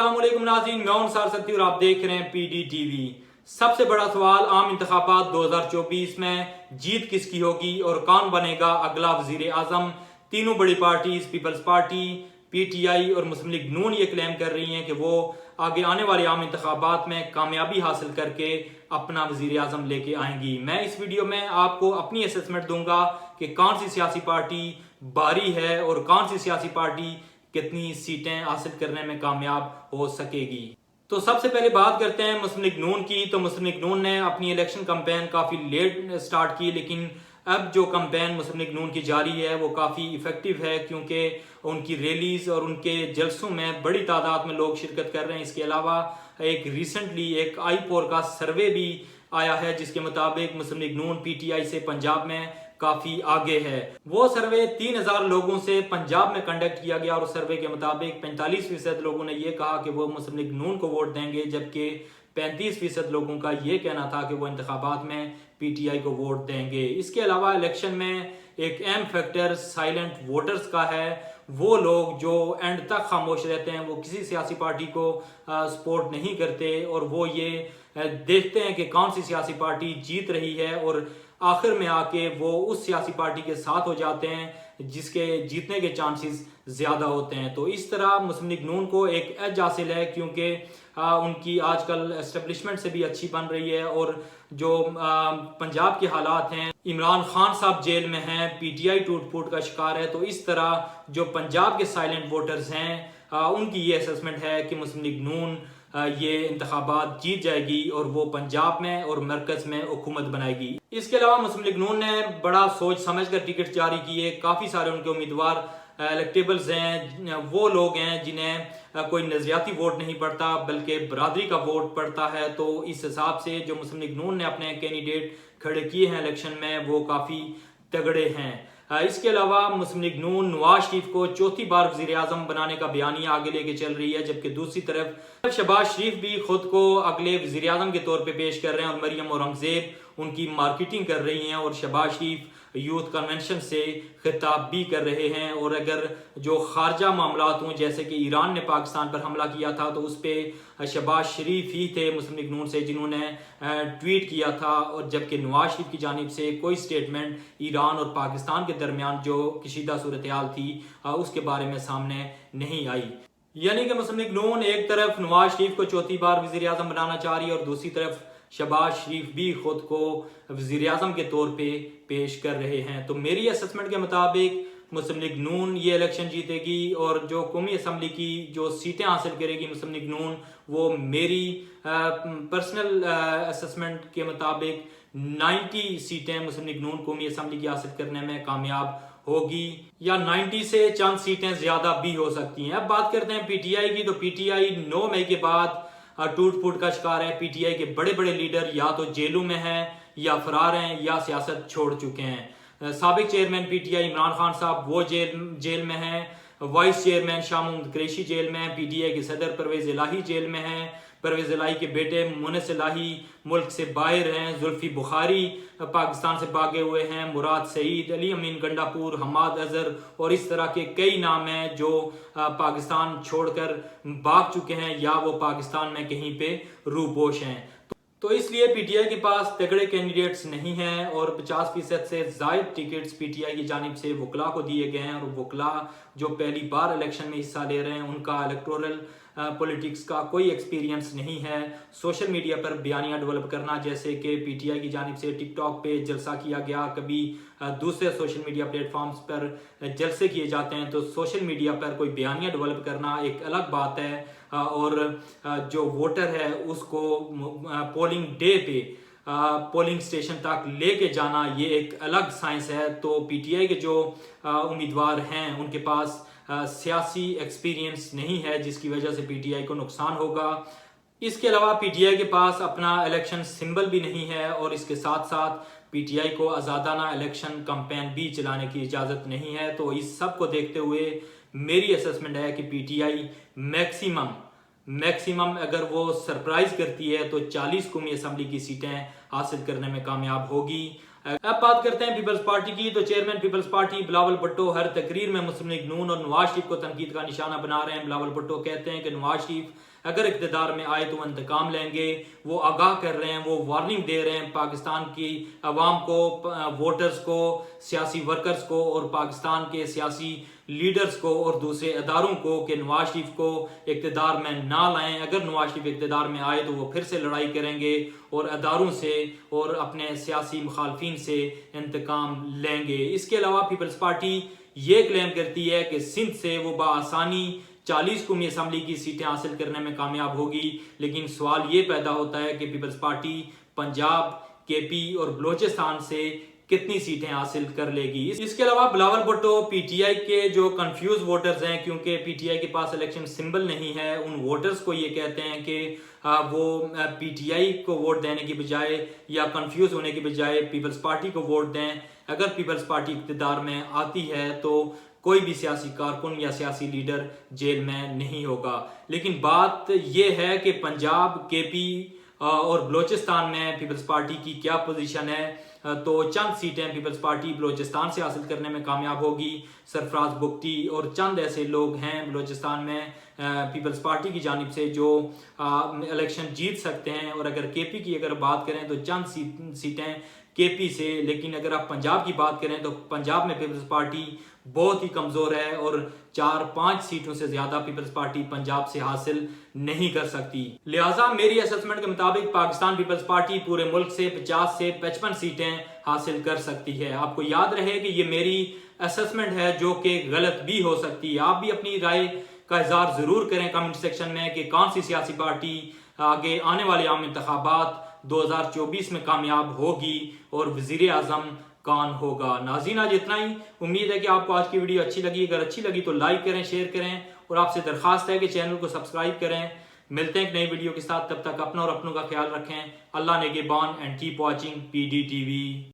अस्सलामुअलैकुम नाज़रीन, मैं हूं सार सत्ती और आप देख रहे हैं PDTV। सबसे बड़ा सवाल आम इंतखाबात 2024 में जीत किसकी होगी और कौन बनेगा अगला वजीर आजम। तीनों बड़ी पार्टीज पीपल्स पार्टी, PTI और मुस्लिम लीग नून ये क्लेम कर रही हैं कि वो आगे आने वाले आम इंतखाबात में कामयाबी हासिल करके अपना वजीर आजम लेके आएंगी। मैं इस वीडियो में आपको अपनी असेसमेंट दूंगा कि कौन सी सियासी पार्टी बारी है और कौन सी सियासी पार्टी कितनी सीटें हासिल करने में कामयाब हो सकेगी। तो सबसे पहले बात करते हैं मुस्लिम लीग नून की। तो मुस्लिम लीग नून ने अपनी इलेक्शन कैंपेन काफ़ी लेट स्टार्ट की, लेकिन अब जो कैंपेन मुस्लिम लीग नून की जारी है वो काफ़ी इफेक्टिव है, क्योंकि उनकी रैलीज और उनके जलसों में बड़ी तादाद में लोग शिरकत कर रहे हैं। इसके अलावा एक रिसेंटली एक आई-पोल का सर्वे भी आया है जिसके मुताबिक मुस्लिम लीग नून PTI से पंजाब में काफी आगे है। वो सर्वे 3000 लोगों से पंजाब में कंडक्ट किया गया और सर्वे के मुताबिक 45% लोगों ने यह कहा कि वो मुस्लिम लीग नून को वोट देंगे, जबकि 35% लोगों का ये कहना था कि वो इंतखाबात में PTI को वोट देंगे। इसके अलावा इलेक्शन में एक अहम फैक्टर साइलेंट वोटर्स का है। वो लोग जो एंड तक खामोश रहते हैं, वो किसी सियासी पार्टी को सपोर्ट नहीं करते और वो ये देखते हैं कि कौन सी सियासी पार्टी जीत रही है और आखिर में आके वो उस सियासी पार्टी के साथ हो जाते हैं जिसके जीतने के चांसेस ज़्यादा होते हैं। तो इस तरह मुस्लिम लीग नून को एक एज हासिल है, क्योंकि उनकी आजकल एस्टेब्लिशमेंट से भी अच्छी बन रही है। और जो पंजाब के हालात हैं, इमरान खान साहब जेल में हैं, PTI टूट फूट का शिकार है। तो इस तरह जो पंजाब के साइलेंट वोटर्स हैं उनकी ये असेसमेंट है कि मुस्लिम लीग नून ये इंतखाबात जीत जाएगी और वो पंजाब में और मरकज में हुकूमत बनाएगी। इसके अलावा मुस्लिम लीग नून ने बड़ा सोच समझ कर टिकट जारी किए। काफ़ी सारे उनके उम्मीदवार इलेक्टेबल्स हैं, वो लोग हैं जिन्हें कोई नजरियाती वोट नहीं पड़ता बल्कि बरादरी का वोट पड़ता है। तो इस हिसाब से जो मुस्लिम लीग नून ने अपने कैंडिडेट खड़े किए हैं इलेक्शन में वो काफ़ी तगड़े हैं। इसके अलावा मुस्लिम लीग नून नवाज शरीफ को चौथी बार वजीर आजम बनाने का बयानिया आगे लेके चल रही है, जबकि दूसरी तरफ शहबाज शरीफ भी खुद को अगले वजीर आजम के तौर पे पेश कर रहे हैं और मरियम औरंगजेब उनकी मार्केटिंग कर रही हैं और शहबाज शरीफ यूथ कन्वेंशन से खिताब भी कर रहे हैं। और अगर जो खारजा मामलात हों, जैसे कि ईरान ने पाकिस्तान पर हमला किया था, तो उस पर शहबाज शरीफ ही थे मुस्लिम लीग नून से जिन्होंने ट्वीट किया था, और जबकि नवाज शरीफ की जानिब से कोई स्टेटमेंट ईरान और पाकिस्तान के दरमियान जो कशीदा सूरत हाल थी उसके बारे में सामने नहीं आई। यानी कि मुस्लिम लीग नून एक तरफ नवाज शरीफ को चौथी बार वजीर आजम बनाना चाह रही है और दूसरी तरफ शहबाज शरीफ भी खुद को वजीर आजम के तौर पे पेश कर रहे हैं। तो मेरी असेसमेंट के मुताबिक मुस्लिम लीग नून ये इलेक्शन जीतेगी और जो कौमी असम्बली की जो सीटें हासिल करेगी मुस्लिम लीग नून, वो मेरी पर्सनल असेसमेंट के मुताबिक 90 सीटें मुस्लिम लीग नून कौमी असम्बली की हासिल करने में कामयाब होगी, या 90 से चंद सीटें ज्यादा भी हो सकती हैं। अब बात करते हैं PTI की। तो PTI 9 मई के बाद टूट फूट का शिकार है। PTI के बड़े बड़े लीडर या तो जेलों में हैं या फरार हैं या सियासत छोड़ चुके हैं। साबिक चेयरमैन PTI इमरान खान साहब वो जेल में हैं, वाइस चेयरमैन शाह महमूद कुरैशी जेल में हैं, PTI के सदर परवेज इलाही जेल में हैं, परवेज इलाही के बेटे मुनिस इलाही मुल्क से बाहर हैं, जुल्फी बुखारी पाकिस्तान से भागे हुए हैं, मुराद सईद, अली अमीन गंडापुर, हमाद अजहर और इस तरह के कई नाम हैं जो पाकिस्तान छोड़कर भाग चुके हैं या वो पाकिस्तान में कहीं पे रूपोश हैं। तो इसलिए PTI के पास तगड़े कैंडिडेट्स नहीं हैं और 50% से ज़ायद टिकट्स PTI की जानिब से वकला को दिए गए हैं। और वकला जो पहली बार इलेक्शन में हिस्सा ले रहे हैं उनका इलेक्टोरल पॉलिटिक्स का कोई एक्सपीरियंस नहीं है। सोशल मीडिया पर बयानियां डेवलप करना, जैसे कि PTI की जानिब से टिकटॉक पे जलसा किया गया, कभी दूसरे सोशल मीडिया प्लेटफॉर्म्स पर जलसे किए जाते हैं। तो सोशल मीडिया पर कोई बयानियां डेवलप करना एक अलग बात है और जो वोटर है उसको पोलिंग डे पे पोलिंग स्टेशन तक लेके जाना ये एक अलग साइंस है। तो PTI के जो उम्मीदवार हैं उनके पास सियासी एक्सपीरियंस नहीं है, जिसकी वजह से PTI को नुकसान होगा। इसके अलावा PTI के पास अपना इलेक्शन सिंबल भी नहीं है और इसके साथ साथ PTI को आज़ादाना इलेक्शन कैंपेन भी चलाने की इजाज़त नहीं है। तो इस सब को देखते हुए मेरी असेसमेंट है कि PTI मैक्सिमम अगर वो सरप्राइज करती है तो 40 कौमी असम्बली की सीटें हासिल करने में कामयाब होगी। अब बात करते हैं पीपल्स पार्टी की। तो chairman people's party Bilawal Bhutto हर तकरीर में मुस्लिम लीग नून और नवाज शरीफ को तनकीद का निशाना बना रहे हैं। बिलावल भुट्टो कहते हैं कि नवाज शरीफ अगर इक़्तिदार में आए तो इंतकाम लेंगे। वो आगाह कर रहे हैं, वो वार्निंग दे रहे हैं पाकिस्तान की अवाम को, वोटर्स को, सियासी वर्कर्स को और पाकिस्तान के सियासी लीडर्स को और दूसरे अदारों को कि नवाज शरीफ को इक़्तिदार में ना लाएं। अगर नवाज शरीफ इक़्तिदार में आए तो वो फिर से लड़ाई करेंगे और अदारों से और अपने सियासी मुखालफिन से इंतकाम लेंगे। इसके अलावा पीपल्स पार्टी ये क्लेम करती है कि सिंध से वो बआसानी 40 कौमी असम्बली की सीटें हासिल करने में कामयाब होगी, लेकिन सवाल ये पैदा होता है कि पीपल्स पार्टी पंजाब, केपी और बलोचिस्तान से कितनी सीटें हासिल कर लेगी। इसके अलावा बिलावल भुट्टो पीटीआई के जो कंफ्यूज वोटर्स हैं, क्योंकि पीटीआई के पास इलेक्शन सिंबल नहीं है, उन वोटर्स को ये कहते हैं कि वो पीटीआई को वोट देने की बजाय या कंफ्यूज होने की बजाय पीपल्स पार्टी को वोट दें। अगर पीपल्स पार्टी इक़्तिदार में आती है तो कोई भी सियासी कारकुन या सियासी लीडर जेल में नहीं होगा। लेकिन बात यह है कि पंजाब, केपी और बलोचिस्तान में पीपल्स पार्टी की क्या पोजीशन है। तो चंद सीटें पीपल्स पार्टी बलोचिस्तान से हासिल करने में कामयाब होगी। सरफराज बुगटी और चंद ऐसे लोग हैं बलोचिस्तान में पीपल्स पार्टी की जानिब से जो इलेक्शन जीत सकते हैं। और अगर केपी की अगर बात करें तो चंद सीटें केपी से। लेकिन अगर आप पंजाब की बात करें तो पंजाब में पीपल्स पार्टी बहुत ही कमजोर है और 4-5 सीटों से ज्यादा पीपल्स पार्टी पंजाब से हासिल नहीं कर सकती। लिहाजा मेरी असेसमेंट के मुताबिक पाकिस्तान पीपल्स पार्टी पूरे मुल्क से 50 से 55 सीटें हासिल कर सकती है। आपको याद रहे कि ये मेरी असेसमेंट है जो कि गलत भी हो सकती है। आप भी अपनी राय का इजहार जरूर करें कमेंट सेक्शन में कि कौन सी सियासी पार्टी आगे आने वाले आम इंतखाबात 2024 में कामयाब होगी और वजीर आजम कौन होगा। नाज़रीन आज इतना ही। उम्मीद है कि आपको आज की वीडियो अच्छी लगी। अगर अच्छी लगी तो लाइक करें, शेयर करें और आपसे दरखास्त है कि चैनल को सब्सक्राइब करें। मिलते हैं एक नई वीडियो के साथ, तब तक अपना और अपनों का ख्याल रखें। अल्लाह नेगेबान एंड कीप वॉचिंग PDTV।